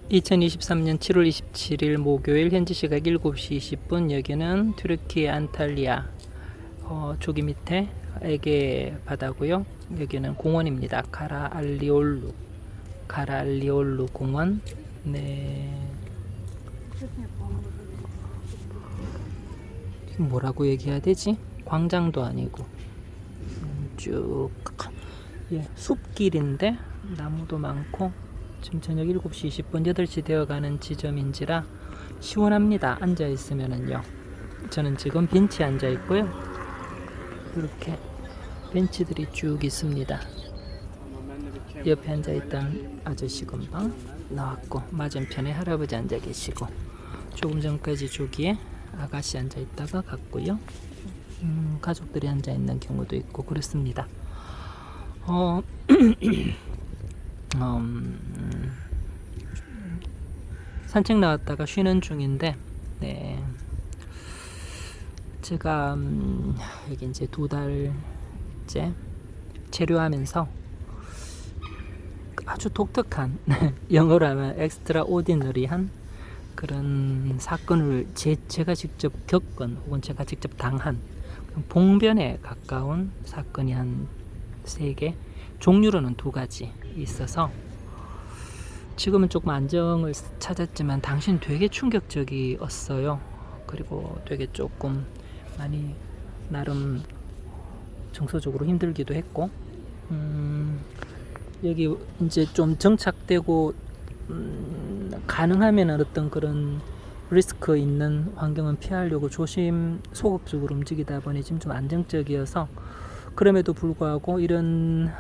2023년 7월 27일 목요일 현지 시각 7시 20분. 여기는 튀르키예 안탈리아 조기 밑에 에게 바다고요. 여기는 공원입니다. 가라알리올루 공원. 네. 뭐라고 얘기해야 되지? 광장도 아니고 쭉 숲길인데 나무도 많고, 지금 저녁 7시 20분 8시 되어가는 지점인지라 시원합니다. 앉아있으면은요. 저는 지금 벤치에 앉아있고요. 이렇게 벤치들이 쭉 있습니다. 옆에 앉아있던 아저씨 금방 나왔고, 맞은편에 할아버지 앉아 계시고, 조금 전까지 저기에 아가씨 앉아있다가 갔고요. 가족들이 앉아있는 경우도 있고 그렇습니다. 산책 나왔다가 쉬는 중인데, 네, 제가 여기 이제 2달째 체류하면서 아주 독특한 영어로 하면 엑스트라 오디너리한 그런 사건을 제가 직접 겪은, 혹은 제가 직접 당한 봉변에 가까운 사건이 한 3개, 종류로는 2가지 있어서 지금은 조금 안정을 찾았지만 당신 되게 충격적이었어요. 그리고 되게 조금 많이 나름 정서적으로 힘들기도 했고, 여기 이제 좀 정착되고 가능하면 어떤 그런 리스크 있는 환경은 피하려고 소극적으로 움직이다 보니 지금 좀 안정적이어서, 그럼에도 불구하고 이런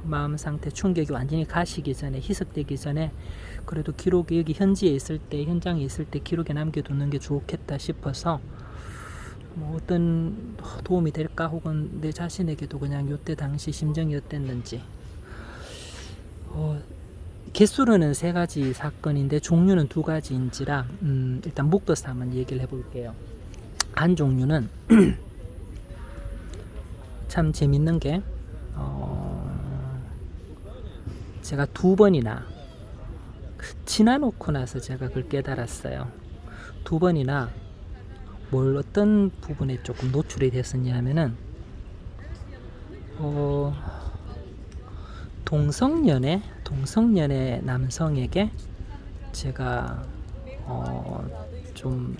마음 상태 충격이 완전히 가시기 전에, 희석되기 전에 그래도 기록이 여기 현장에 있을 때 기록에 남겨두는 게 좋겠다 싶어서, 뭐 어떤 도움이 될까, 혹은 내 자신에게도 그냥 요때 당시 심정이 어땠는지. 개수로는 3가지 사건인데 종류는 2가지인지라 일단 묶어서 한번 얘기를 해볼게요. 한 종류는 참 재밌는 게, 제가 2번이나 지나놓고 나서 제가 그걸 깨달았어요. 2번이나 어떤 부분에 조금 노출이 됐었냐 하면은, 동성연애 남성에게 제가 좀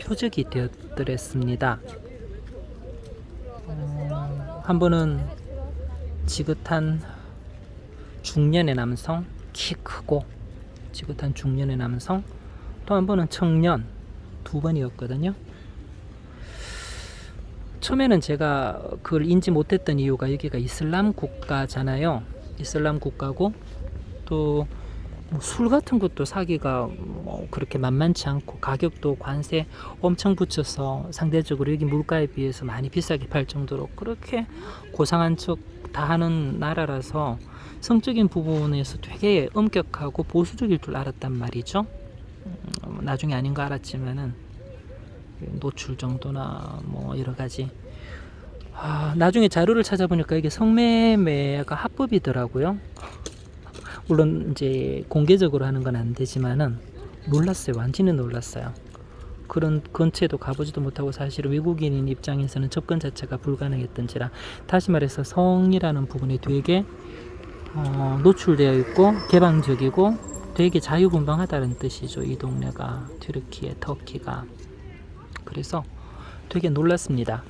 표적이 되었더랬습니다. 한 번은 지긋한 중년의 남성, 키 크고 지긋한 중년의 남성, 또 한 번은 청년, 2번이었거든요. 처음에는 제가 그걸 인지 못했던 이유가, 여기가 이슬람 국가잖아요. 이슬람 국가고, 또 술 같은 것도 사기가 그렇게 만만치 않고, 가격도 관세 엄청 붙여서 상대적으로 여기 물가에 비해서 많이 비싸게 팔 정도로 그렇게 고상한 척 다 하는 나라라서 성적인 부분에서 되게 엄격하고 보수적일 줄 알았단 말이죠. 나중에 아닌 거 알았지만은 노출 정도나 여러 가지. 나중에 자료를 찾아보니까 이게 성매매가 합법이더라고요. 물론 이제 공개적으로 하는 건 안 되지만은 놀랐어요. 완전히 놀랐어요. 그런 근처에도 가보지도 못하고, 사실 외국인인 입장에서는 접근 자체가 불가능했던지라, 다시 말해서 성이라는 부분이 되게 노출되어 있고 개방적이고 되게 자유분방하다는 뜻이죠. 이 동네가, 튀르키예, 터키가. 그래서 되게 놀랐습니다.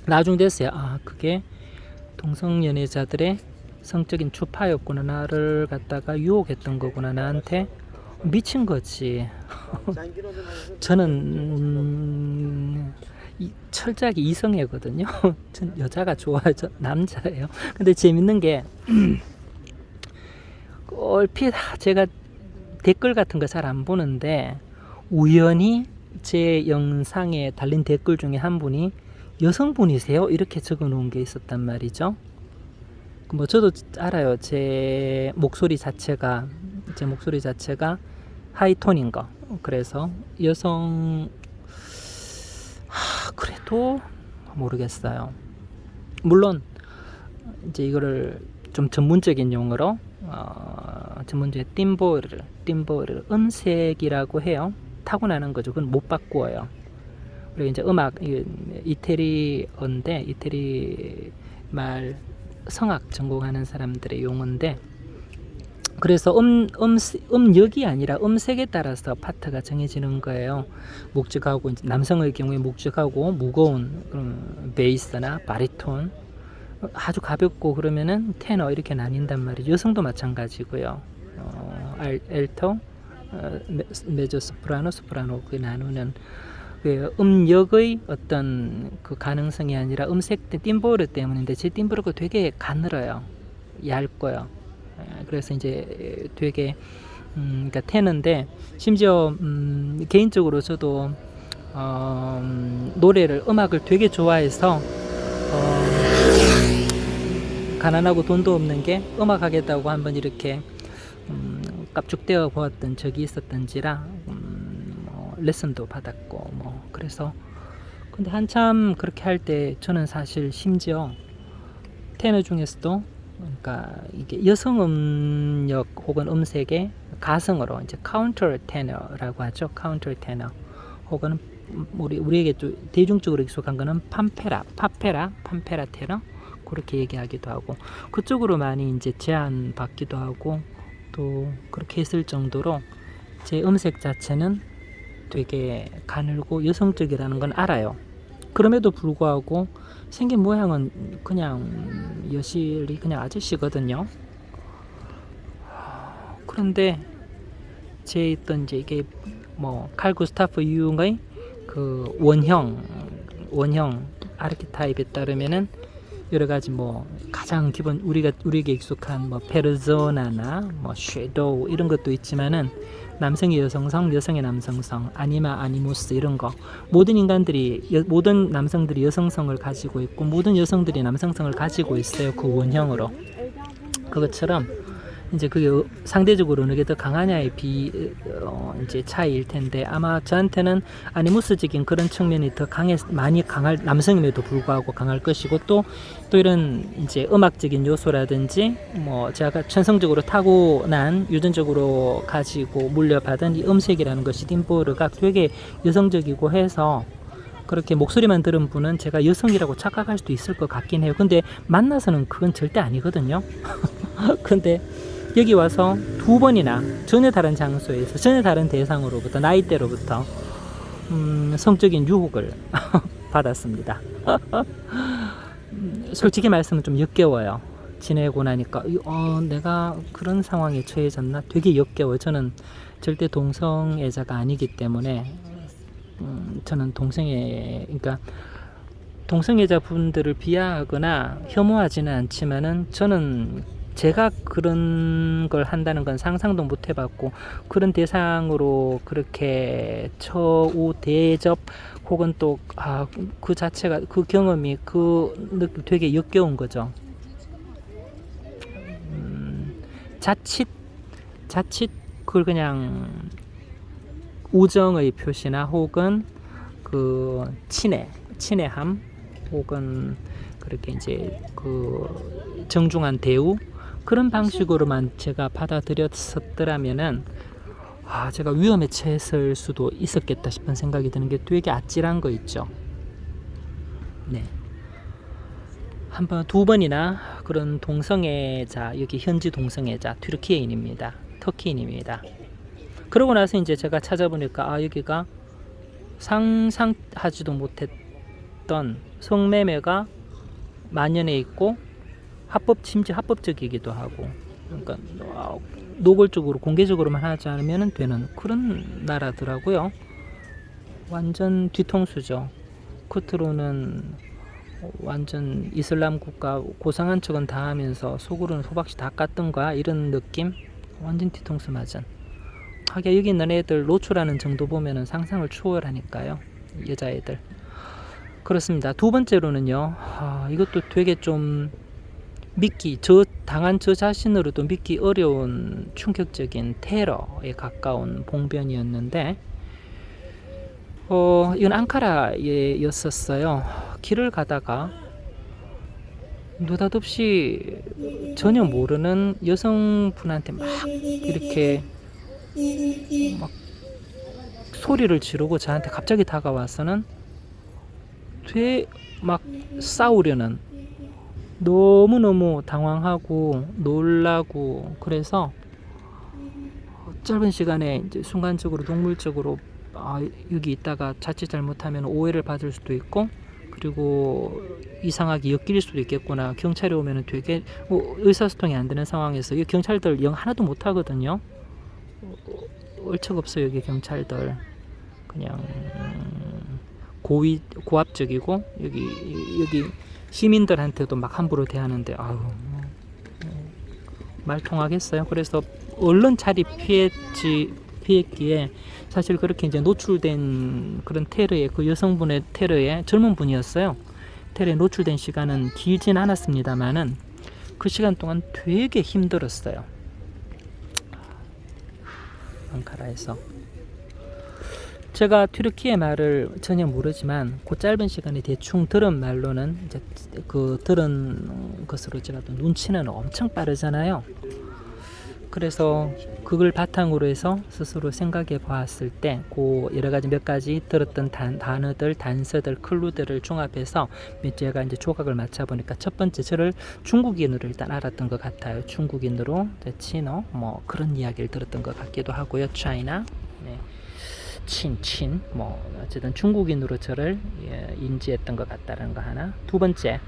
나중 됐어요. 그게 동성연애자들의 성적인 추파였구나, 나를 갖다가 유혹했던 거구나, 나한테 미친 거지. 저는 철저하게 이성애거든요. 전 여자가 좋아하죠. 남자예요. 근데 재밌는 게 얼핏 제가 댓글 같은 거 잘 안 보는데, 우연히 제 영상에 달린 댓글 중에 한 분이 여성분이세요? 이렇게 적어 놓은 게 있었단 말이죠. 저도 알아요. 제 목소리 자체가 하이톤인 거. 그래서 그래도 모르겠어요. 물론 이제 이거를 좀 전문적인 용어로 전문적인 띵보르 음색이라고 해요. 타고나는 거죠. 그건 못 바꾸어요. 그리고 이제 음악 이태리어인데 이태리 말 성악 전공하는 사람들의 용어인데, 그래서 음역이 아니라 음색에 따라서 파트가 정해지는 거예요. 묵직하고, 이제 남성의 경우에 묵직하고 무거운 베이스나 바리톤, 아주 가볍고 그러면은 테너 이렇게 나뉜단 말이죠. 여성도 마찬가지고요. 알토, 메조 소프라노, 소프라노 그 나누는 그 음역의 어떤 그 가능성이 아니라 음색 띵보르 때문인데, 제 띵보르가 되게 가늘어요. 얇고요. 그래서 이제 되게 그러니까 테너인데, 심지어 개인적으로 저도 노래를 음악을 되게 좋아해서 가난하고 돈도 없는 게 음악 하겠다고 한번 이렇게 깝죽대어 보았던 적이 있었던지라 레슨도 받았고 그래서. 근데 한참 그렇게 할 때 저는 사실 심지어 테너 중에서도, 그러니까 이게 여성 음역 혹은 음색의 가성으로 이제 카운터 테너라고 하죠. 카운터 테너 혹은 우리에게 좀 대중적으로 익숙한 거는 파페라 테너, 그렇게 얘기하기도 하고, 그쪽으로 많이 이제 제안 받기도 하고 또 그렇게 했을 정도로 제 음색 자체는 되게 가늘고 여성적이라는 건 알아요. 그럼에도 불구하고 생긴 모양은 그냥 여실히 그냥 아저씨거든요. 그런데 제 있던 이제 이게 칼 구스타프 융의 그 원형 아르키타입에 따르면은 여러 가지 가장 기본 우리에게 익숙한 페르소나나 섀도우 이런 것도 있지만은, 남성의 여성성, 여성의 남성성, 아니마, 아니모스 이런 거, 모든 남성들이 여성성을 가지고 있고 모든 여성들이 남성성을 가지고 있어요. 그 원형으로. 그것처럼 이제 그게 상대적으로 어느 게 더 강하냐의 이제 차이일 텐데, 아마 저한테는 아니모스적인 그런 측면이 더 많이 강할, 남성임에도 불구하고 강할 것이고, 또 이런 이제 음악적인 요소라든지 제가 천성적으로 타고난 유전적으로 가지고 물려받은 이 음색이라는 것이 띵보르가 되게 여성적이고 해서, 그렇게 목소리만 들은 분은 제가 여성이라고 착각할 수도 있을 것 같긴 해요. 근데 만나서는 그건 절대 아니거든요. 근데 여기 와서 2번이나 전혀 다른 장소에서 전혀 다른 대상으로부터, 나이대로부터 성적인 유혹을 받았습니다. 솔직히 말씀은 좀 역겨워요. 지내고 나니까 내가 그런 상황에 처해졌나 되게 역겨워요. 저는 절대 동성애자가 아니기 때문에 저는 그러니까 동성애자 분들을 비하하거나 혐오하지는 않지만은, 저는 제가 그런 걸 한다는 건 상상도 못 해봤고, 그런 대상으로 그렇게 대접 혹은 또 그 자체가, 그 경험이, 되게 역겨운 거죠. 자칫 그걸 그냥 우정의 표시나 혹은 그 친애함 혹은 그렇게 이제 그 정중한 대우, 그런 방식으로만 제가 받아들였었더라면은 제가 위험에 처했을 수도 있었겠다 싶은 생각이 드는 게 되게 아찔한 거 있죠. 네. 2번이나 그런 동성애자, 여기 현지 동성애자 터키인입니다. 그러고 나서 이제 제가 찾아보니까 여기가 상상하지도 못했던 성매매가 만연해 있고 심지어 합법적이기도 하고, 그러니까 노골적으로 공개적으로만 하지 않으면 되는 그런 나라더라고요. 완전 뒤통수죠. 겉으로는 완전 이슬람 국가 고상한 척은 다 하면서 속으로는 소박시 다 깠던가 이런 느낌? 완전 뒤통수 맞은. 하긴 여기 있는 애들 노출하는 정도 보면은 상상을 초월하니까요. 여자애들. 그렇습니다. 2번째로는요. 이것도 되게 좀 당한 저 자신으로도 믿기 어려운 충격적인 테러에 가까운 봉변이었는데, 이건 앙카라였었어요. 길을 가다가 느닷없이 전혀 모르는 여성분한테 막 이렇게 막 소리를 지르고 저한테 갑자기 다가와서는 막 싸우려는, 너무너무 당황하고 놀라고, 그래서 짧은 시간에 이제 순간적으로 동물적으로 여기 있다가 자칫 잘못하면 오해를 받을 수도 있고, 그리고 이상하게 엮일 수도 있겠구나, 경찰이 오면은 되게 의사소통이 안 되는 상황에서, 이 경찰들 영 하나도 못 하거든요. 얼척 없어요 여기 경찰들. 그냥 고압적이고, 여기 시민들한테도 막 함부로 대하는데, 말 통하겠어요. 그래서 얼른 자리 피했기에, 사실 그렇게 이제 노출된 그런 테러에, 그 여성분의 테러에, 젊은 분이었어요. 테러에 노출된 시간은 길진 않았습니다만은 그 시간 동안 되게 힘들었어요. 앙카라에서. 제가 튀르키예 말을 전혀 모르지만 그 짧은 시간에 대충 들은 말로는, 이제 그 들은 것으로 제가 또 눈치는 엄청 빠르잖아요. 그래서 그걸 바탕으로 해서 스스로 생각해 보았을 때, 그 여러 가지 몇 가지 들었던 단어들, 단서들, 클루들을 종합해서 제가 이제 조각을 맞춰 보니까, 첫 번째, 저를 중국인으로 일단 알았던 것 같아요. 중국인으로, 치노, 뭐 그런 이야기를 들었던 것 같기도 하고요. 차이나, 네. 친, 뭐 어쨌든 중국인으로 저를 인지했던 것 같다는 거 하나. 두 번째,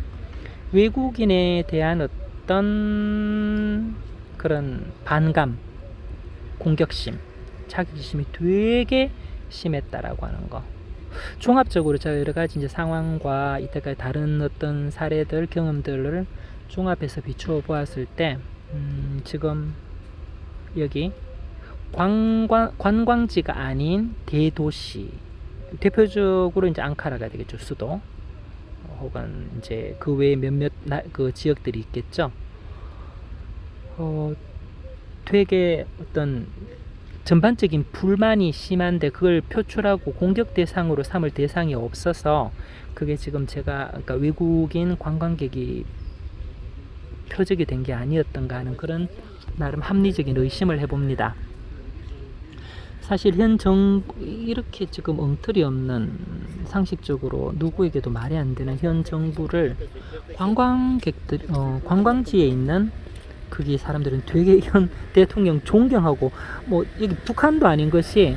외국인에 대한 어떤 그런 반감, 공격심, 자격지심이 되게 심했다라고 하는 거. 종합적으로 제가 여러 가지 이제 상황과 이때까지 다른 어떤 사례들, 경험들을 종합해서 비추어 보았을 때, 지금 여기 관광지가 아닌 대도시, 대표적으로 이제 앙카라가 되겠죠, 수도. 혹은 이제 그 외에 몇몇 그 지역들이 있겠죠. 되게 어떤 전반적인 불만이 심한데, 그걸 표출하고 공격 대상으로 삼을 대상이 없어서, 그게 지금 제가, 그러니까 외국인 관광객이 표적이 된 게 아니었던가 하는 그런 나름 합리적인 의심을 해봅니다. 사실 현 정부, 이렇게 지금 엉터리 없는, 상식적으로 누구에게도 말이 안 되는 현 정부를 관광지에 있는 거기 사람들은 되게 현 대통령 존경하고, 뭐 여기 북한도 아닌 것이,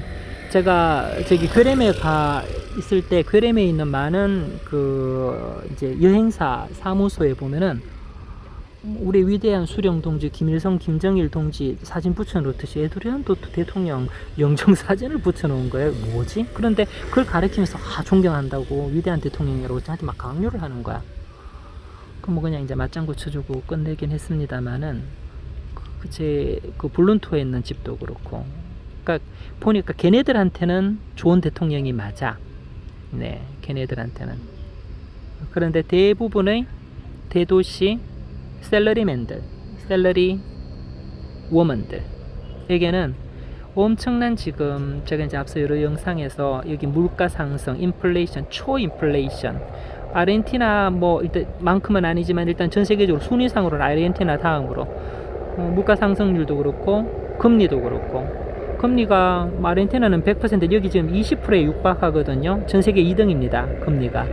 제가 저기 괴렘에 가 있을 때, 괴렘에 있는 많은 그 이제 여행사 사무소에 보면은 우리 위대한 수령 동지 김일성, 김정일 동지 사진 붙여놓듯이 애들이랑 또 대통령 영정 사진을 붙여놓은 거예요. 뭐지? 그런데 그걸 가리키면서 존경한다고, 위대한 대통령이라고 저한테 막 강요를 하는 거야. 그럼 뭐 그냥 이제 맞장구 쳐주고 끝내긴 했습니다만은, 그 블룬토에 있는 집도 그렇고, 그러니까 보니까 걔네들한테는 좋은 대통령이 맞아. 네, 걔네들한테는. 그런데 대부분의 대도시 샐러리맨들, 샐러리 워먼들에게는 엄청난, 지금 제가 이제 앞서 여러 영상에서 여기 물가 상승, 인플레이션, 초인플레이션, 아르헨티나 뭐 일단 만큼은 아니지만 일단 전 세계적으로 순위상으로는 아르헨티나 다음으로, 물가 상승률도 그렇고 금리도 그렇고, 금리가 아르헨티나는 100%, 여기 지금 20%에 육박하거든요. 전 세계 2등입니다 금리가.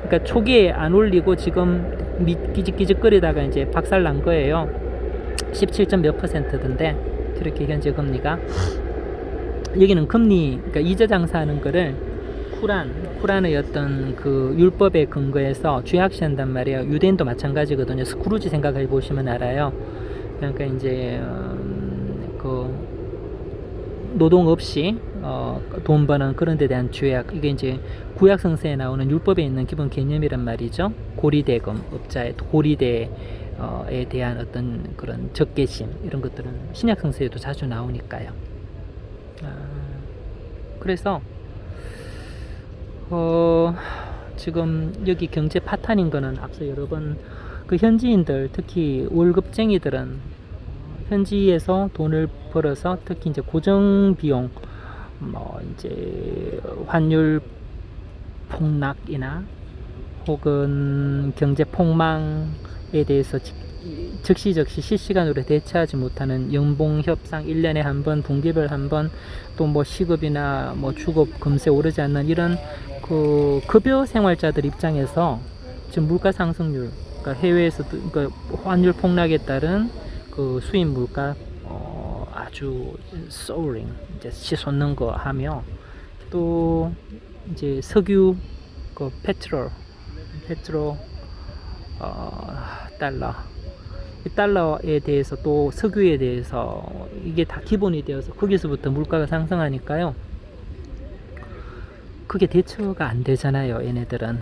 그러니까 초기에 안 올리고 지금 끼직끼직거리다가 이제 박살 난 거예요. 17점 몇 %던데 저렇게 현재 금리가. 여기는 금리, 그러니까 이자 장사하는 거를 쿠란의 어떤 그 율법에 근거해서 죄악시한단 말이에요. 유대인도 마찬가지거든요. 스크루지 생각해 보시면 알아요. 그러니까 이제 그 노동 없이 돈 버는 그런 데 대한 죄악, 이게 이제 구약 성서에 나오는 율법에 있는 기본 개념이란 말이죠. 고리대금, 업자의 고리대에 대한 어떤 그런 적개심, 이런 것들은 신약 성서에도 자주 나오니까요. 그래서 지금 여기 경제 파탄인 거는, 앞서 여러 번 그 현지인들, 특히 월급쟁이들은 현지에서 돈을 벌어서, 특히 이제 고정 비용, 뭐 이제 환율 폭락이나 혹은 경제 폭망, 대해서 즉시 실시간으로 대처하지 못하는 연봉 협상 1년에 한 번, 분기별 한 번, 또 뭐 시급이나 뭐 주급 금세 오르지 않는 이런 그 급여 생활자들 입장에서 지금 물가 상승률, 그러니까 해외에서 그러니까 환율 폭락에 따른 그 수입 물가 아주 soaring, 이제 치솟는 거 하며, 또 이제 석유 그 페트롤 달러, 이 달러에 대해서 또 석유에 대해서 이게 다 기본이 되어서 거기서부터 물가가 상승하니까요. 그게 대처가 안 되잖아요. 얘네들은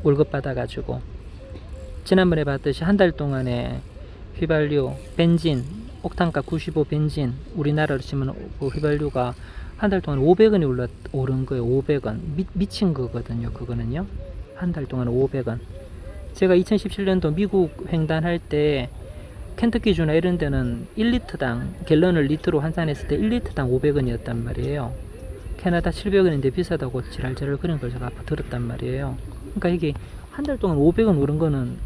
월급 받아가지고. 지난번에 봤듯이 한 달 동안에 휘발유, 벤진, 옥탄가 95 벤진, 우리나라로 치면 그 휘발유가 한 달 동안 500원이 오른 거예요. 500원. 미친 거거든요. 그거는요. 한 달 동안 500원. 제가 2017년도 미국 횡단할 때 켄터키주나 이런 데는 1리터당, 갤런을 리터로 환산했을 때 1리터당 500원이었단 말이에요. 캐나다 700원인데 비싸다고 지랄지랄 그런 걸 제가 아파 들었단 말이에요. 그러니까 이게 한 달 동안 500원 오른 거는,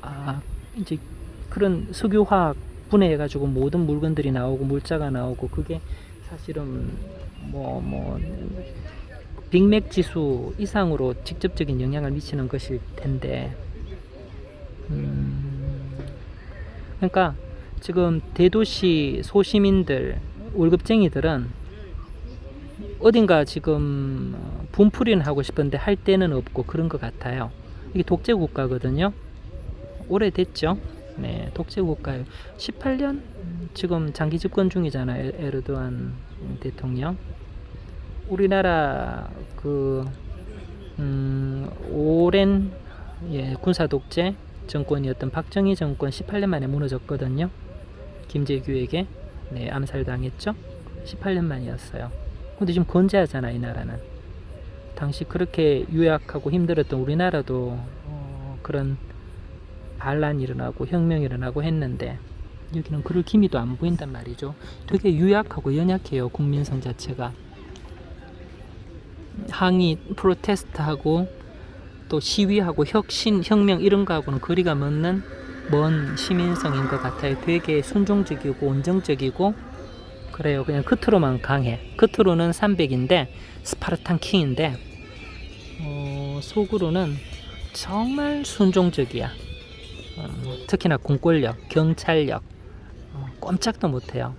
이제 그런 석유화학 분해해가지고 모든 물건들이 나오고 물자가 나오고, 그게 사실은 빅맥 지수 이상으로 직접적인 영향을 미치는 것일 텐데, 그러니까 지금 대도시 소시민들, 월급쟁이들은 어딘가 지금 분풀이는 하고 싶은데 할 데는 없고 그런 것 같아요. 이게 독재 국가거든요. 오래됐죠. 네, 독재 국가예요. 18년 지금 장기 집권 중이잖아요. 에르도안 대통령. 우리나라 오랜 군사 독재 정권이었던 박정희 정권 18년 만에 무너졌거든요. 김재규에게 암살당했죠. 18년 만이었어요. 근데 지금 건재하잖아, 이 나라는. 당시 그렇게 유약하고 힘들었던 우리나라도 그런 반란이 일어나고 혁명이 일어나고 했는데, 여기는 그럴 기미도 안 보인단 말이죠. 되게 유약하고 연약해요. 국민성 자체가. 항의, 프로테스트하고 또 시위하고 혁명 이런 거하고는 거리가 먼 시민성인 것 같아요. 되게 순종적이고 온정적이고 그래요. 그냥 겉으로만 강해. 겉으로는 300인데 스파르탄 킹인데 속으로는 정말 순종적이야. 특히나 공권력, 경찰력 꼼짝도 못해요.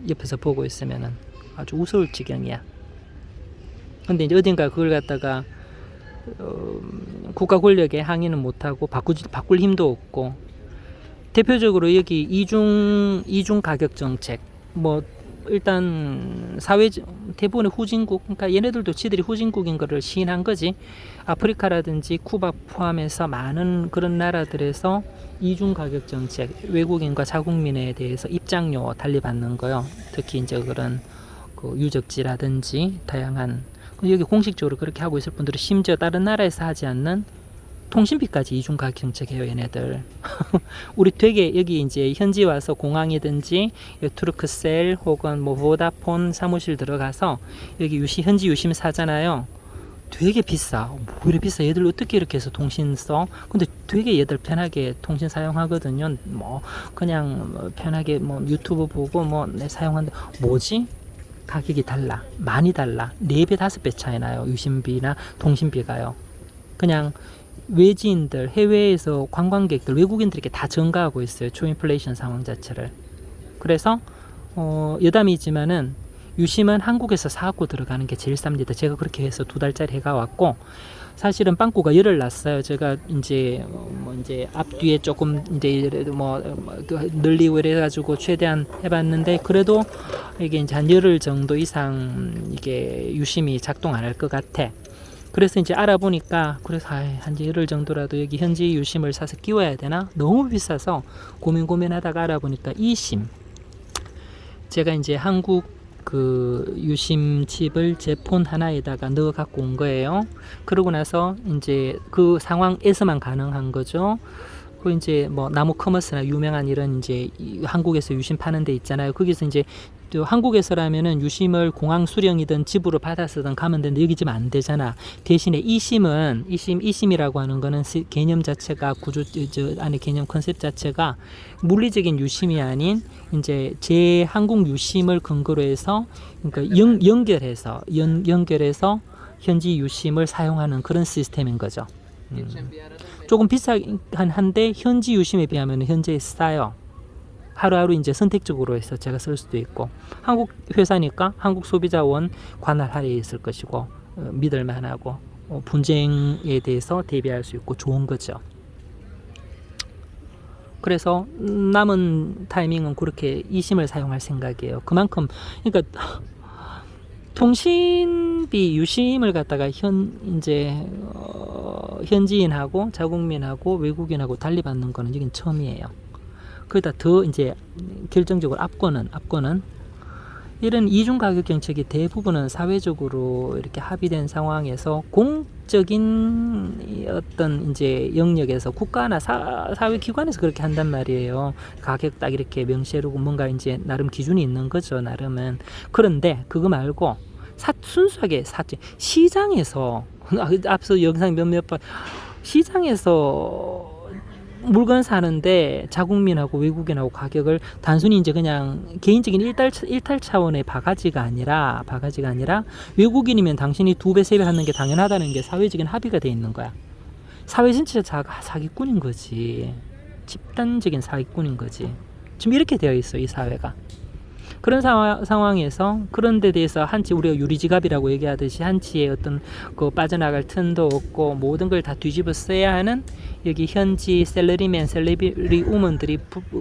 옆에서 보고 있으면은 아주 우스울 지경이야. 근데 이제 어딘가 그걸 갖다가 국가 권력에 항의는 못하고 바꿀 힘도 없고, 대표적으로 여기 이중 가격 정책, 일단 대부분의 후진국, 그러니까 얘네들도 지들이 후진국인 거를 시인한 거지. 아프리카라든지 쿠바 포함해서 많은 그런 나라들에서 이중 가격 정책, 외국인과 자국민에 대해서 입장료 달리 받는 거요. 특히 이제 그런 유적지라든지 다양한, 여기 공식적으로 그렇게 하고 있을 분들은 심지어 다른 나라에서 하지 않는 통신비까지 이중 가격 정책해요, 얘네들. 우리 되게 여기 이제 현지 와서 공항이든지 투르크셀 혹은 보다폰 사무실 들어가서 여기 현지 유심 사잖아요. 되게 비싸. 이래 비싸. 얘들 어떻게 이렇게 해서 통신 써? 근데 되게 얘들 편하게 통신 사용하거든요. 그냥 편하게 유튜브 보고 사용하는데, 뭐지? 가격이 달라. 많이 달라. 4배, 5배 차이 나요. 유심비나 통신비가요. 그냥 외지인들, 해외에서 관광객들, 외국인들에게 다 증가하고 있어요. 초인플레이션 상황 자체를. 그래서 여담이지만은 유심은 한국에서 사갖고 들어가는 게 제일 쌉니다. 제가 그렇게 해서 2달짜리 해가 왔고, 사실은 빵꾸가 열을 났어요. 제가 이제 이제 앞뒤에 조금 이제 늘리고 이래가지고 최대한 해봤는데, 그래도 이게 이제 한 열흘 정도 이상 이게 유심이 작동 안 할 것 같아. 그래서 이제 알아보니까, 그래서 한 열흘 정도라도 여기 현지 유심을 사서 끼워야 되나? 너무 비싸서 고민하다가 알아보니까 이심. 제가 이제 한국 유심 칩을 제 폰 하나에다가 넣어 갖고 온 거예요. 그러고 나서 이제 그 상황에서만 가능한 거죠. 이제 나무 커머스나 유명한 이런 이제 한국에서 유심 파는 데 있잖아요. 거기서 이제 또 한국에서라면은 유심을 공항 수령이든 집으로 받아서든 가면 되는데 여기 지금 안 되잖아. 대신에 이심이라고 하는 거는 개념 자체가 저 안에 개념 컨셉 자체가 물리적인 유심이 아닌 이제 제 한국 유심을 근거로 해서 그러니까 연결해서 현지 유심을 사용하는 그런 시스템인 거죠. 조금 비싸긴 한데 현지 유심에 비하면 현재 싸요. 하루하루 이제 선택적으로 해서 제가 쓸 수도 있고 한국 회사니까 한국 소비자원 관할 하에 있을 것이고 믿을만하고 분쟁에 대해서 대비할 수 있고 좋은 거죠. 그래서 남은 타이밍은 그렇게 이심을 사용할 생각이에요. 그만큼 그러니까 통신비 유심을 갖다가 현지인하고 자국민하고 외국인하고 달리 받는 거는 여긴 처음이에요. 그러다 더 이제 결정적으로 앞권은 이런 이중 가격 정책이 대부분은 사회적으로 이렇게 합의된 상황에서 공적인 어떤 이제 영역에서 국가나 사회 기관에서 그렇게 한단 말이에요. 가격 딱 이렇게 명시해놓고 뭔가 이제 나름 기준이 있는 거죠. 나름은. 그런데 그거 말고 순수하게 시장에서 앞서 영상 몇몇 번 시장에서 물건 사는데 자국민하고 외국인하고 가격을 단순히 이제 그냥 개인적인 일탈 차원의 바가지가 아니라 외국인이면 당신이 2배, 3배 하는 게 당연하다는 게 사회적인 합의가 돼 있는 거야. 사회 전체가 사기꾼인 거지. 집단적인 사기꾼인 거지. 지금 이렇게 되어 있어, 이 사회가. 그런 상황에서 그런 데 대해서 우리가 유리지갑이라고 얘기하듯이 한치의 어떤 그 빠져나갈 틈도 없고 모든 걸 다 뒤집어 써야 하는 여기 현지 셀러리 우먼들이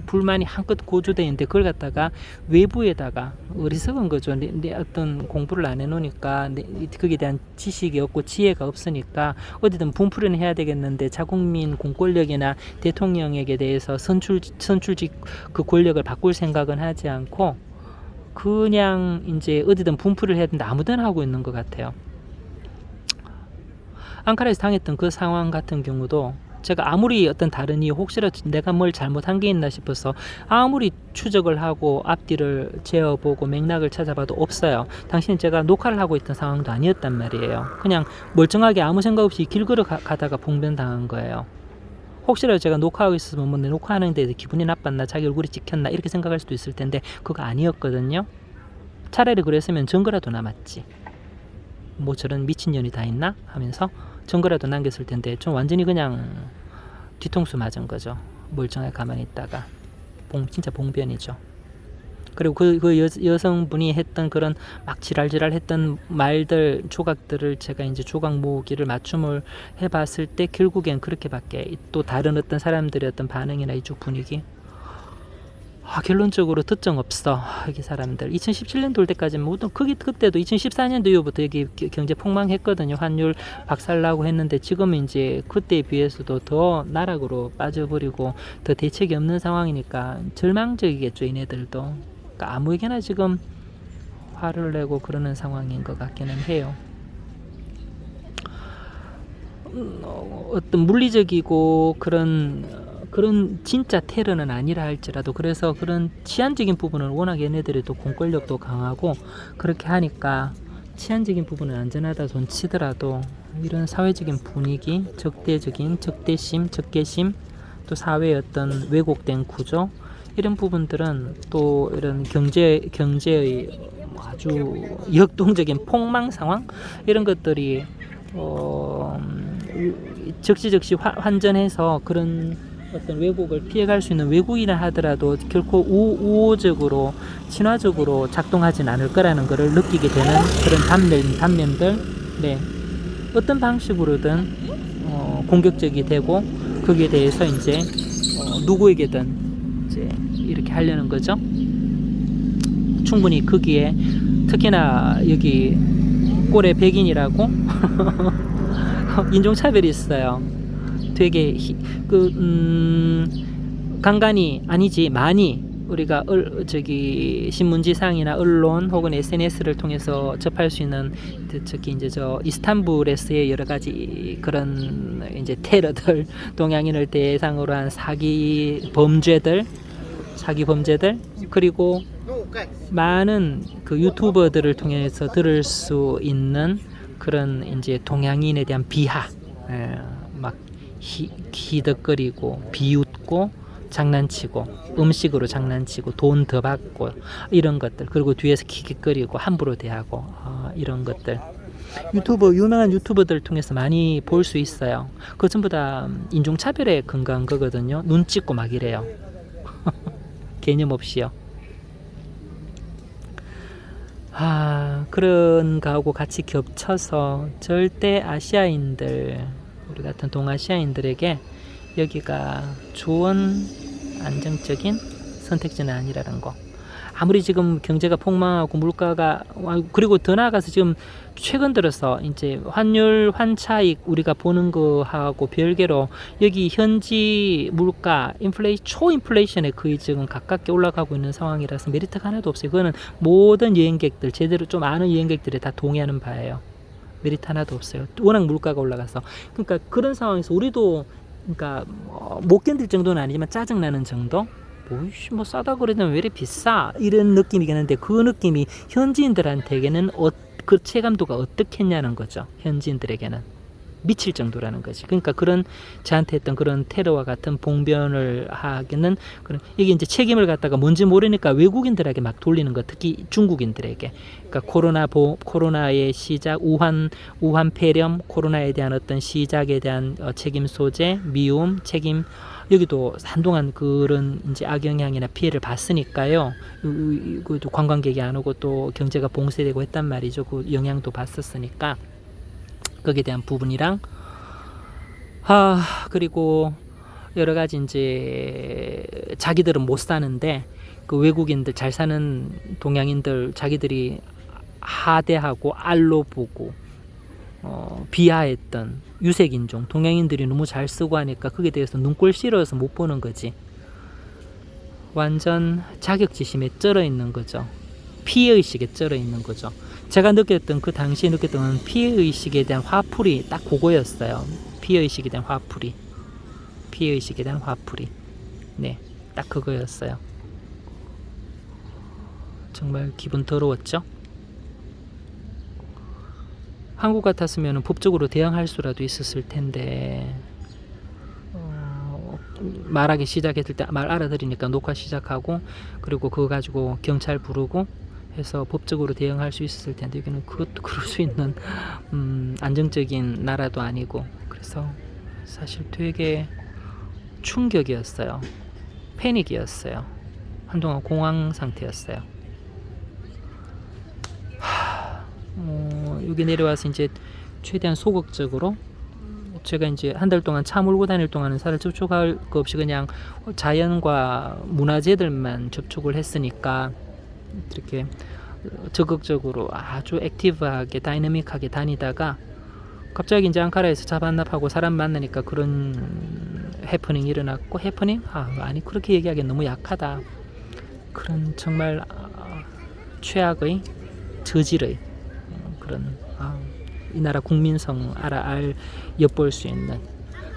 불만이 한껏 고조되어 있는데 그걸 갖다가 외부에다가 어리석은 거죠. 내 어떤 공부를 안 해놓으니까 거기에 대한 지식이 없고 지혜가 없으니까 어디든 분풀이는 해야 되겠는데 자국민 공권력이나 대통령에게 대해서 선출직 그 권력을 바꿀 생각은 하지 않고 그냥 이제 어디든 분풀이를 해야 되는데 아무데나 하고 있는 것 같아요. 앙카라에서 당했던 그 상황 같은 경우도 제가 아무리 어떤 다른 이유 혹시라도 내가 뭘 잘못한 게 있나 싶어서 아무리 추적을 하고 앞뒤를 재어보고 맥락을 찾아봐도 없어요. 당신 제가 녹화를 하고 있던 상황도 아니었단 말이에요. 그냥 멀쩡하게 아무 생각 없이 길 걸어가다가 봉변당한 거예요. 혹시라도 제가 녹화하고 있었으면 뭐 내 녹화하는 데서 기분이 나빴나 자기 얼굴이 찍혔나 이렇게 생각할 수도 있을 텐데 그거 아니었거든요. 차라리 그랬으면 증거라도 남았지. 뭐 저런 미친년이 다 있나 하면서 증거라도 남겼을 텐데 좀 완전히 그냥 뒤통수 맞은 거죠. 멀쩡하게 가만히 있다가 진짜 봉변이죠. 그리고 그 여성분이 했던 그런 막 지랄지랄 했던 말들 조각들을 제가 이제 조각 모으기를 맞춤을 해봤을 때 결국엔 그렇게밖에 또 다른 어떤 사람들의 어떤 반응이나 이쪽 분위기 결론적으로 특정 없어. 여기 사람들 2017년도 올 때까지는 모든 그때도 2014년도 이후부터 여기 경제 폭망했거든요. 환율 박살나고 했는데 지금은 이제 그때에 비해서도 더 나락으로 빠져버리고 더 대책이 없는 상황이니까 절망적이겠죠. 이네들도 그러니까 아무에게나 지금 화를 내고 그러는 상황인 것 같기는 해요. 어떤 물리적이고 그런 진짜 테러는 아니라 할지라도 그래서 그런 치안적인 부분은 워낙 얘네들이 또 공권력도 강하고 그렇게 하니까 치안적인 부분은 안전하다 손치더라도 이런 사회적인 분위기, 적대심, 적개심 또 사회의 어떤 왜곡된 구조 이런 부분들은 또 이런 경제의 아주 역동적인 폭망 상황 이런 것들이 적시적시 환전해서 그런 어떤 왜곡을 피해갈 수 있는 외국인이라 하더라도 결코 우호적으로 친화적으로 작동하진 않을 거라는 것을 느끼게 되는 그런 단면들 네. 어떤 방식으로든 공격적이 되고 거기에 대해서 이제 누구에게든 이제 이렇게 하려는 거죠. 충분히 거기에 특히나 여기 꼴의 백인이라고 인종차별이 있어요. 되게 간간히 아니지 많이 우리가 신문지상이나 언론 혹은 SNS를 통해서 접할 수 있는 특히 이제 이스탄불에서의 여러 가지 그런 이제 테러들 동양인을 대상으로 한 사기 범죄들 그리고 많은 그 유튜버들을 통해서 들을 수 있는 그런 이제 동양인에 대한 비하, 막 히덕거리고 비웃고 장난치고 음식으로 장난치고 돈 더 받고 이런 것들, 그리고 뒤에서 킥킥거리고 함부로 대하고 이런 것들 유명한 유튜버들 통해서 많이 볼 수 있어요. 그거 전부 다 인종차별에 근거한 거거든요. 눈 찍고 막 이래요. 개념 없이요. 그런 거하고 같이 겹쳐서 절대 아시아인들, 우리 같은 동아시아인들에게 여기가 좋은 안정적인 선택지는 아니라는 거. 아무리 지금 경제가 폭망하고 물가가, 그리고 더 나아가서 지금 최근 들어서 이제 환율 환차익 우리가 보는 거하고 별개로 여기 현지 물가 초인플레이션에 거의 지금 가깝게 올라가고 있는 상황이라서 메리트가 하나도 없어요. 그거는 모든 여행객들, 제대로 좀 아는 여행객들이 다 동의하는 바예요. 메리트 하나도 없어요. 워낙 물가가 올라가서. 그러니까 그런 상황에서 우리도 그러니까 못 견딜 정도는 아니지만 짜증나는 정도? 뭐 싸다 그러면 왜 이렇게 비싸? 이런 느낌이겠는데, 그 느낌이 현지인들한테는 그 체감도가 어떻겠냐는 거죠. 현지인들에게는 미칠 정도라는 거지. 그러니까 그런 저한테 했던 그런 테러와 같은 봉변을 하기는, 이게 이제 책임을 갖다가 뭔지 모르니까 외국인들에게 막 돌리는 거, 특히 중국인들에게. 그러니까 코로나의 시작, 우한 폐렴, 코로나에 대한 어떤 시작에 대한 책임 소재, 미움, 책임, 여기도 한동안 그런 이제 악영향이나 피해를 봤으니까요. 그 관광객이 안 오고 또 경제가 봉쇄되고 했단 말이죠. 그 영향도 봤었으니까 거기에 대한 부분이랑 그리고 여러 가지 이제 자기들은 못 사는데 그 외국인들, 잘 사는 동양인들 자기들이 하대하고 알로 보고 비하했던 유색인종 동양인들이 너무 잘 쓰고 하니까 거기에 대해서 눈꼴 싫어서 못 보는 거지. 완전 자격지심에 쩔어 있는 거죠. 피해의식에 쩔어 있는 거죠. 제가 느꼈던, 그 당시에 느꼈던 피해의식에 대한 화풀이 딱 그거였어요. 피해의식에 대한 화풀이. 네, 딱 그거였어요. 정말 기분 더러웠죠. 한국 같았으면 법적으로 대항할 수라도 있었을 텐데, 말하기 시작했을 때 말 알아들으니까 녹화 시작하고, 그리고 그거 가지고 경찰 부르고 해서 법적으로 대응할 수 있었을 텐데, 여기는 그것도 그럴 수 있는 안정적인 나라도 아니고, 그래서 사실 되게 충격이었어요. 패닉이었어요. 한동안 공황 상태였어요. 여기 내려와서 이제 최대한 소극적으로, 제가 이제 한 달 동안 차 몰고 다닐 동안은 사실 접촉할 거 없이 그냥 자연과 문화재들만 접촉을 했으니까 이렇게 적극적으로 아주 액티브하게 다이내믹하게 다니다가 갑자기 이제 앙카라에서 차 반납하고 사람 만나니까 그런 해프닝이 일어났고, 해프닝? 아니 그렇게 얘기하기엔 너무 약하다. 그런 정말 최악의 저질의 그런 이 나라 국민성 엿볼 수 있는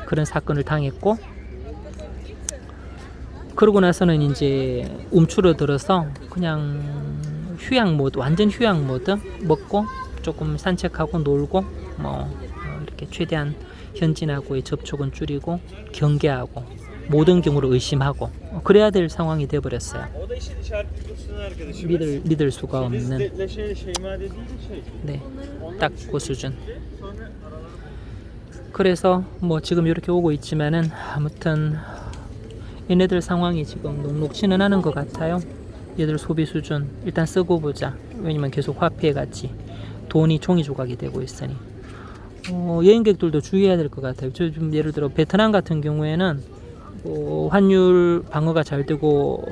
그런 사건을 당했고, 그러고 나서는 이제 움츠러들어서 그냥 완전 휴양 모드, 먹고 조금 산책하고 놀고 이렇게 최대한 현지인하고의 접촉은 줄이고 경계하고 모든 경우를 의심하고 그래야 될 상황이 되어버렸어요. 믿을 수가 없는, 네, 딱 그 수준. 그래서 지금 이렇게 오고 있지만은 아무튼 얘네들 상황이 지금 녹록치는 않은 것 같아요. 얘들 소비 수준 일단 쓰고 보자. 왜냐면 계속 화폐 가치, 돈이 종이 조각이 되고 있으니 여행객들도 주의해야 될 것 같아요. 좀 예를 들어 베트남 같은 경우에는 환율 방어가 잘 되고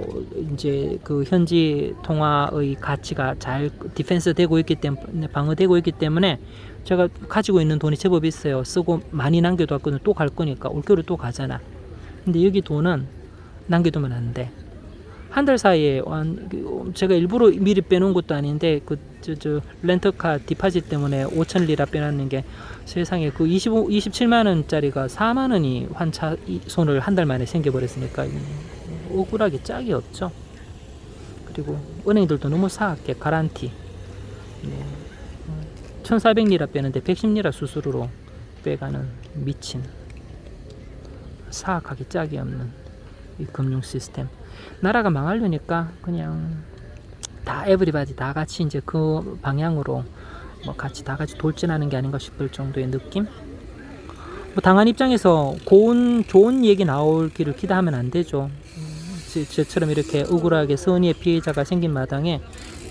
이제 그 현지 통화의 가치가 잘 디펜스 되고 있기 때문에, 방어되고 있기 때문에 제가 가지고 있는 돈이 제법 있어요. 쓰고 많이 남겨뒀거든. 또 갈 거니까 올겨울에 또 가잖아. 근데 여기 돈은 남겨두면 안 돼. 한 달 사이에 제가 일부러 미리 빼놓은 것도 아닌데 렌터카 디파짓 때문에 5천 리라 빼놨는 게 세상에 그 27만 원짜리가 4만 원이 환차 손을 한 달 만에 생겨버렸으니까 억울하게 짝이 없죠. 그리고 은행들도 너무 사악해. 가란티. 네. 1400리라 빼는데 110리라 수수료로 빼가는 미친 사악하게 짝이 없는 이 금융 시스템. 나라가 망하려니까 그냥 다 에브리바디 다 같이 이제 그 방향으로 뭐 같이 다 같이 돌진하는 게 아닌가 싶을 정도의 느낌. 뭐 당한 입장에서 좋은 얘기 나올기를 기대하면 안 되죠. 저처럼 이렇게 억울하게 선의의 피해자가 생긴 마당에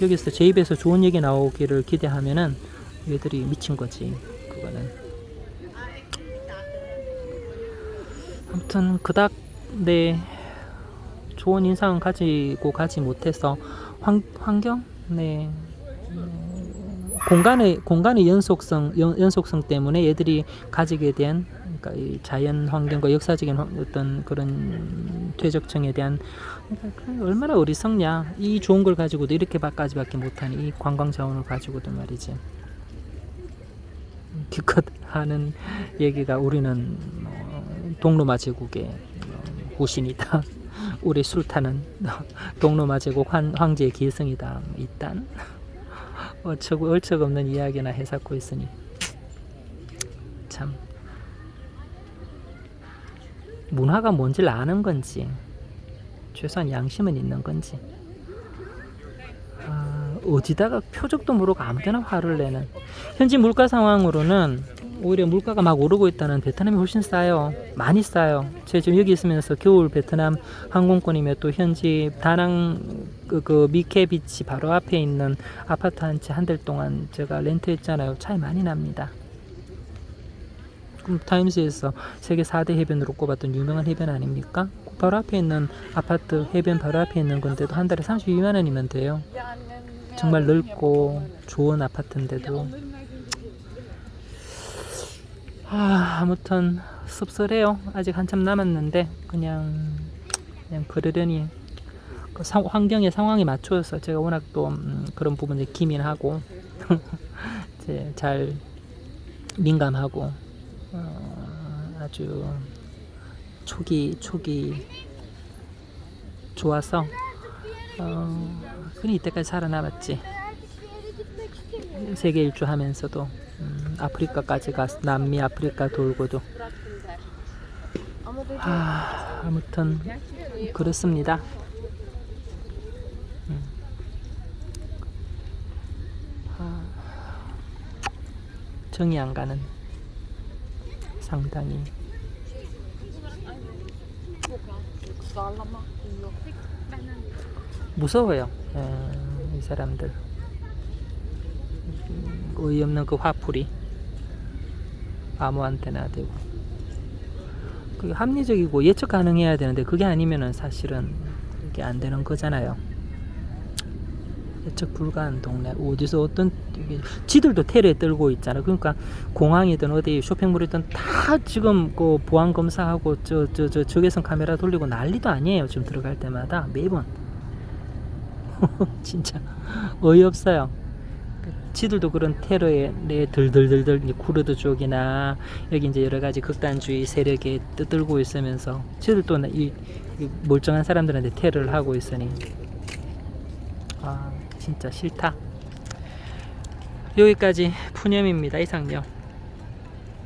여기서 제 입에서 좋은 얘기 나오기를 기대하면은 얘들이 미친 거지. 그거는. 아무튼 그닥 네 좋은 인상은 가지고 가지 못해서 환경 네 공간의 연속성 때문에 얘들이 가지게 된 그러니까 이 자연 환경과 역사적인 어떤 그런 퇴적층에 대한 그러니까 얼마나 어리석냐. 이 좋은 걸 가지고도 이렇게까지밖에 못하는 이 관광 자원을 가지고도 말이지. 기껏 하는 얘기가 우리는 동로마 제국의 후신이다. 우리 술탄은 동로마 제국 황제의 계승이다. 이딴 얼척없는 이야기나 해삼고 있으니 참 문화가 뭔지를 아는 건지 최소한 양심은 있는 건지 어디다가 표적도 모르고 아무데나 화를 내는 현지 물가 상황으로는 오히려 물가가 막 오르고 있다는 베트남이 훨씬 싸요. 많이 싸요. 제가 지금 여기 있으면서 겨울 베트남 항공권이며 또 현지 다낭 그 미케 비치 바로 앞에 있는 아파트 한 채 한 달 동안 제가 렌트했잖아요. 차이 많이 납니다. 그럼 타임스에서 세계 4대 해변으로 꼽았던 유명한 해변 아닙니까? 바로 앞에 있는 아파트 해변 바로 앞에 있는 건데도 한 달에 32만 원이면 돼요. 정말 넓고 좋은 아파트인데도 아무튼 씁쓸해요. 아직 한참 남았는데 그냥 그러려니 그 환경의 상황에 맞춰서 제가 워낙 또 그런 부분에 기민하고 이제 잘 민감하고 아주 촉이 좋아서 그니 이때까지 살아남았지. 세계 일주 하면서도 아프리카까지 가서 남미 아프리카 돌고도 아무튼 그렇습니다. 정이 안 가는 상당히 무서워요. 이 사람들 어이없는 그 화풀이 아무한테나 되고 그게 합리적이고 예측 가능해야 되는데 그게 아니면은 사실은 이게 안 되는 거잖아요. 예측 불가한 동네 어디서 어떤 지들도 테러에 떨고 있잖아. 그러니까 공항이든 어디 쇼핑몰이든 다 지금 그 보안 검사하고 적외선 카메라 돌리고 난리도 아니에요. 지금 들어갈 때마다 매번 진짜 어이없어요. 지들도 그런 테러에 들들들들 쿠르드 쪽이나 여기 이제 여러 가지 극단주의 세력에 떠들고 있으면서 지들도 이 멀쩡한 사람들한테 테러를 하고 있으니 진짜 싫다. 여기까지 푸념입니다. 이상요.